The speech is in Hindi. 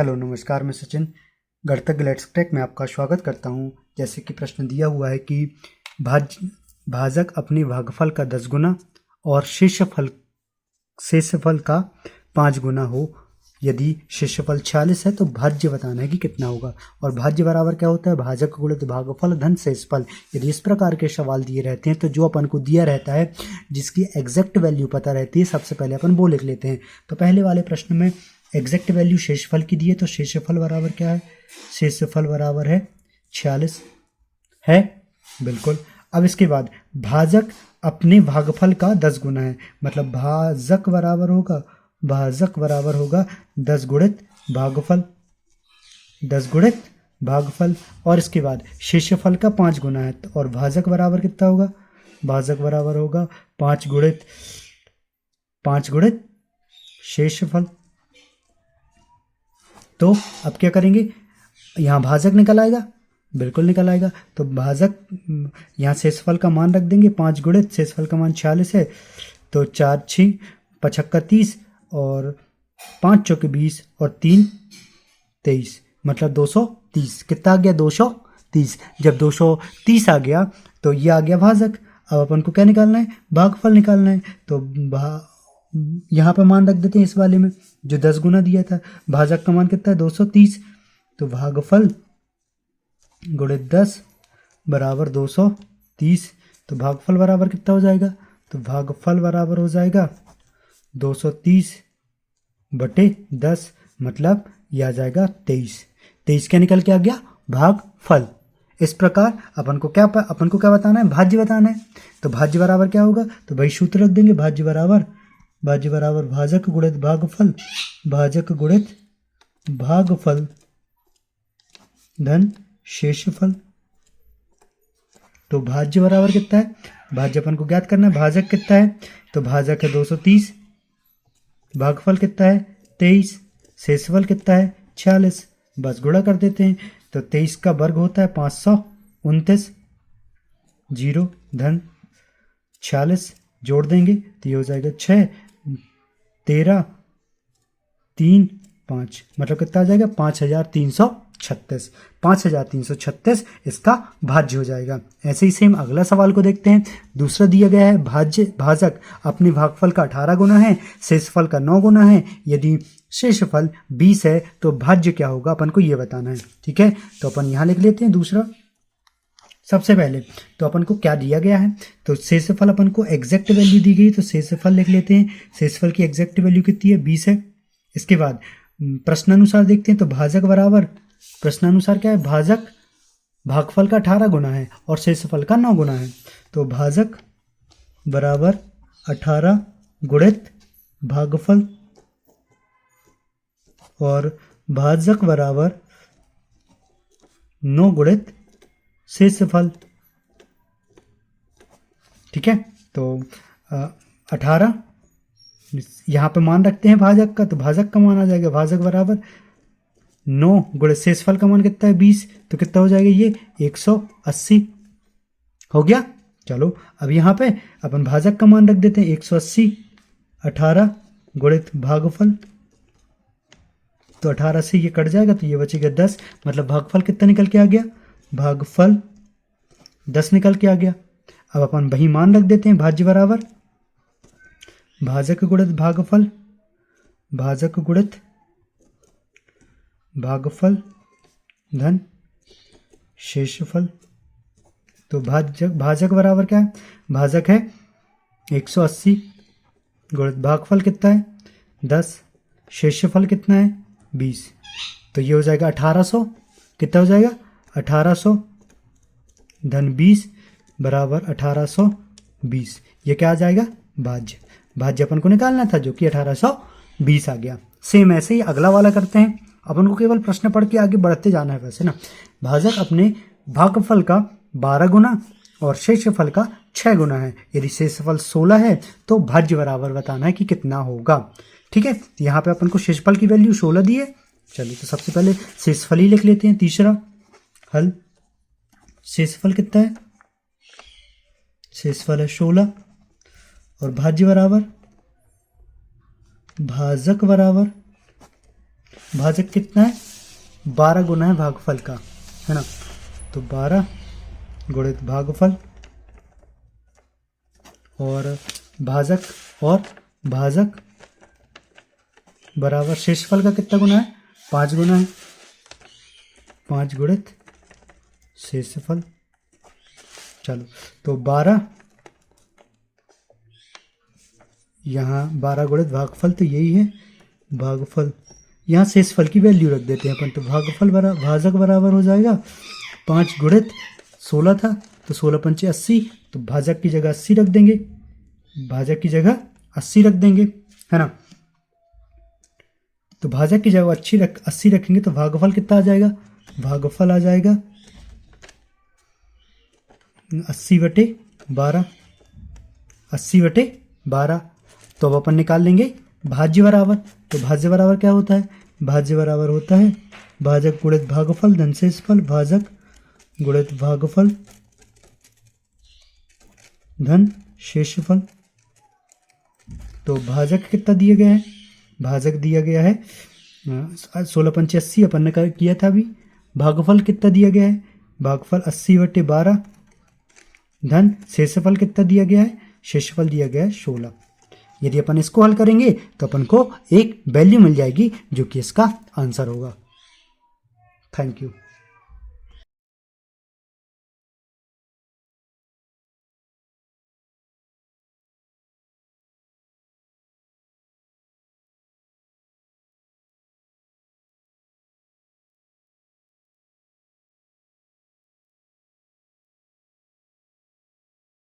हेलो नमस्कार, मैं सचिन गणितज्ञ लेट्स टेक में आपका स्वागत करता हूं। जैसे कि प्रश्न दिया हुआ है कि भाजक अपने भागफल का 10 गुना और शेषफल का 5 गुना हो। यदि शेषफल 46 है तो भाज्य बताना है कि कितना होगा। और भाज्य बराबर क्या होता है? भाजक गुणित भागफल धन शेषफल। यदि इस प्रकार के सवाल दिए रहते हैं तो जो अपन को दिया रहता है जिसकी एग्जैक्ट वैल्यू पता रहती है सबसे पहले अपन वो लिख लेते हैं। तो पहले वाले प्रश्न में एग्जैक्ट वैल्यू शेषफल की दी है तो शेषफल बराबर क्या है? शेषफल बराबर है 46 है, बिल्कुल। अब इसके बाद भाजक अपने भागफल का 10 गुना है, मतलब भाजक बराबर होगा 10 गुणित भागफल, 10 गुणित भागफल। और इसके बाद शेषफल का 5 गुना है और भाजक बराबर कितना होगा? भाजक बराबर होगा 5 गुणित शेषफल। तो अब क्या करेंगे? यहाँ भाजक निकल आएगा, बिल्कुल निकल आएगा। तो भाजक यहाँ शेषफल का मान रख देंगे 5 गुणित शेषफल का मान 46 है, तो 4 6 55 30 और 5 चौके 20 और 3 23, मतलब 230। कितना आ गया? 230। जब 230 आ गया तो ये आ गया भाजक। अब अपन को क्या निकालना है? भागफल निकालना है। तो यहाँ पे मान रख देते हैं इस वाले में जो 10 गुना दिया था। भाजक का मान कितना है? 230। तो भागफल गुणित 10 बराबर 230। तो भागफल बराबर कितना हो जाएगा? तो भागफल बराबर हो जाएगा 230 बटे 10, मतलब यह आ जाएगा 23। 23 क्या निकल के आ गया? भागफल। इस प्रकार अपन को क्या बताना है? भाज्य बताना है। तो भाज्य बराबर क्या होगा? तो भाई सूत्र रख देंगे। भाज्य बराबर भाजक गुणित भागफल, भाजक गुणित भागफल धन शेषफल। तो भाज्य बराबर कितना है? भाज्य अपन को ज्ञात करना है। भाजक कितना है? तो भाजक है 230, भागफल कितना है? 23, शेषफल कितना है? 46। बस गुणा कर देते हैं। तो 23 का वर्ग होता है 529, 0 धन 46 जोड़ देंगे तो ये हो जाएगा 6 13 3 5, मतलब कितना आ जाएगा? 5336। 5336 इसका भाज्य हो जाएगा। ऐसे ही सेम अगला सवाल को देखते हैं। दूसरा दिया गया है भाजक अपने भागफल का 18 गुना है, शेषफल का 9 गुना है। यदि शेषफल 20 है तो भाज्य क्या होगा? अपन को ये बताना है। ठीक है, तो अपन यहाँ लिख लेते हैं। दूसरा सबसे पहले तो अपन को क्या दिया गया है? तो शेषफल अपन को एग्जैक्ट वैल्यू दी गई, तो शेषफल लिख लेते हैं। शेषफल की एग्जैक्ट वैल्यू कितनी है? 20 है। इसके बाद प्रश्नानुसार देखते हैं। तो भाजक बराबर, प्रश्नानुसार क्या है? भाजक भागफल का 18 गुना है और शेषफल का 9 गुना है। तो भाजक बराबर 18 गुणित भागफल और भाजक बराबर 9 गुणित शेषफल। ठीक है, तो 18 यहाँ पे मान रखते हैं भाजक का, तो भाजक का मान आ जाएगा भाजक बराबर 9 गुणित शेषफल का मान कितना है? 20। तो कितना हो जाएगा? ये 180 हो गया। चलो अब यहाँ पे अपन भाजक का मान रख देते हैं 180, 18 गुणित भागफल, तो 18 से ये कट जाएगा तो ये बचेगा 10, मतलब भागफल कितना निकल के आ गया? भागफल 10 निकल के आ गया। अब अपन वही मान रख देते हैं। भाज्य बराबर भाजक गुणित भागफल, भाजक गुणित भागफल धन शेषफल। तो भाजक बराबर क्या है? भाजक है 180 गुणित भागफल कितना है? 10, शेषफल कितना है? 20। तो ये हो जाएगा 1800। कितना हो जाएगा? 1800 धन 20 बराबर 1820। ये क्या आ जाएगा? भाज्य। भाज्य अपन को निकालना था जो कि 1820 आ गया। सेम ऐसे ही अगला वाला करते हैं। अपन को केवल प्रश्न पढ़ के आगे बढ़ते जाना है वैसे ना। भाजक अपने भागफल का 12 गुना और शेषफल का 6 गुना है। यदि शेषफल 16 है तो भाज्य बराबर बताना है कि कितना होगा। ठीक है, तो यहाँ पे अपन को शेषफल की वैल्यू 16 दी है। चलिए तो सबसे पहले शेषफल ही लिख लेते हैं। तीसरा हल, शेषफल कितना है? शेषफल है 16 और भाज्य बराबर भाजक बराबर भाजक कितना है, 12 गुना है भागफल का, है ना। तो 12 गुणित भागफल और भाजक बराबर शेषफल का कितना गुना है, 5 गुना है, 5 गुणित शेषफल। चलो तो 12, यहाँ 12 गुणित भागफल, तो यही है भागफल। यहाँ शेषफल की वैल्यू रख देते हैं अपन, तो भाजक बराबर हो जाएगा 5 गुणित 16 था, तो 16 पंचे 80, तो भाजक की जगह 80 रख देंगे, है ना। तो भाजक की जगह 80 रखेंगे तो भागफल कितना आ जाएगा, भागफल आ जाएगा 80/12, 80/12। तो अब अपन निकाल लेंगे भाज्य बराबर। तो भाज्य बराबर क्या होता है, भाज्य बराबर होता है भाजक गुणित भागफल धन शेषफल, भाजक गुणित भागफल धन शेषफल। तो भाजक कितना दिया गया है, भाजक दिया गया है 16 पंचे 80 अपन ने किया था अभी। भागफल कितना दिया गया है, भागफल 80/12 धन शेषफल कितना दिया गया है, शेषफल दिया गया है 16। यदि अपन इसको हल करेंगे तो अपन को एक वैल्यू मिल जाएगी जो कि इसका आंसर होगा। Thank you.